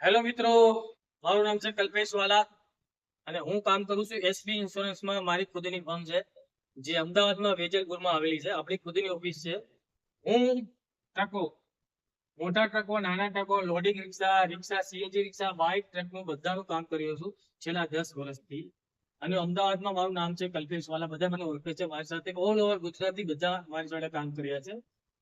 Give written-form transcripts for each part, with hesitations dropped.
Hello મિત્રો, મારું નામ છે કલ્પેશ વાલા અને હું કામ કરું છું એસબી ઇન્સ્યોરન્સમાં. મારી ખુદની ફર્મ છે જે અમદાવાદમાં વેજલપુરમાં આવેલી છે. આપણી ખુદની ઓફિસ છે. હું ટ્રકો, મોટા ટ્રકો, નાના ટ્રકો, લોડિંગ રિક્ષા, રિક્ષા, સીએનજી રિક્ષા, બાઇક, ટ્રકનું બધાનું કામ કર્યો છું છેલ્લા 10 વર્ષથી. અને અમદાવાદમાં મારું નામ છે કલ્પેશ વાલા, બધા મને ઓળખે છે. મારી સાથે ઓલ ઓવર ગુજરાતી બધા મારી જોડે કામ કર્યા છે.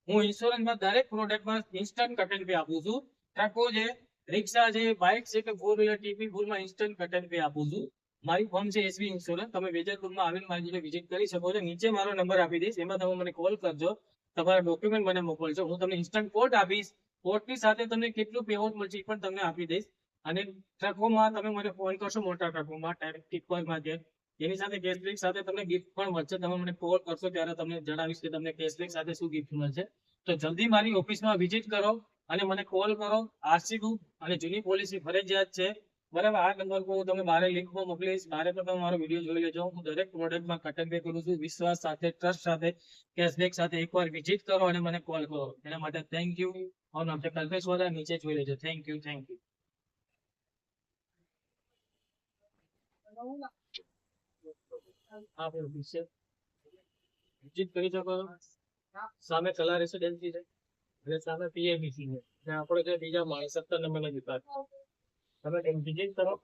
હું ઇન્સ્યોરન્સમાં દરેક પ્રોડક્ટમાં ઇન્સ્ટન્ટ કટન પે આપું છું. ટ્રકો છે, રિક્ષા છે, બાઇક છે કે ફોર વ્હીલર, ટીપી ફૂલમાં ઇન્સ્ટન્ટ કટન પે આપું છું. મારી ફર્મ છે એસબી ઇન્સ્યોરન્સ. તમે વેજલપુરમાં આવીને મારી જોડે વિઝિટ કરી શકો છો. નીચે મારો નંબર આપી દઈશ, એમાં તમે મને કોલ કરજો. તમારા ડોક્યુમેન્ટ મને મોકલજો, હું તમને ઇન્સ્ટન્ટ કોડ આપીશ. કોડની સાથે તમને કેટલું પેઆઉટ મળશે એ પણ તમને આપી દઈશ. અને ટ્રકોમાં તમે મને ફોન કરશો, મોટા ટ્રકોમાં ટિપ્પરમાં છે, એની સાથે કેશબેક સાથે તમને ગિફ્ટ પણ મળશે. તમે મને કોલ કરશો ત્યારે તમને જણાવીશ કે તમને કેશબેક સાથે શું ગિફ્ટ મળશે. તો જલ્દી મારી ઓફિસમાં વિઝિટ કરો અને મને કોલ કરો. આરસી બુક અને જૂની પોલિસી ફરજિયાત છે, બરાબર. આ નંબર પર હું તમને બારે લિંકમાં મોકલીશ, બારે પર તમે મારો વિડીયો જોઈ લેજો. હું દરેક પ્રોડક્ટમાં કટન પે કરું છું, વિશ્વાસ સાથે, ટ્રસ્ટ સાથે, કેશબેક સાથે. એકવાર વિઝિટ કરો અને મને કોલ કરો. એના માટે થેન્ક યુ. મારું નામ છે કલ્પેશ વાલા, નીચે જોઈ લેજો. Thank you, thank you. હા, ઓફિસ છે, વિઝિટ કરી શકો છો. સામે કલા રેસિડેન્સી છે અને સામે પીએમઈસી છે. અને આપણો જે બીજા માળ 17 નંબરના દુકાન, તમે વિઝિટ કરો.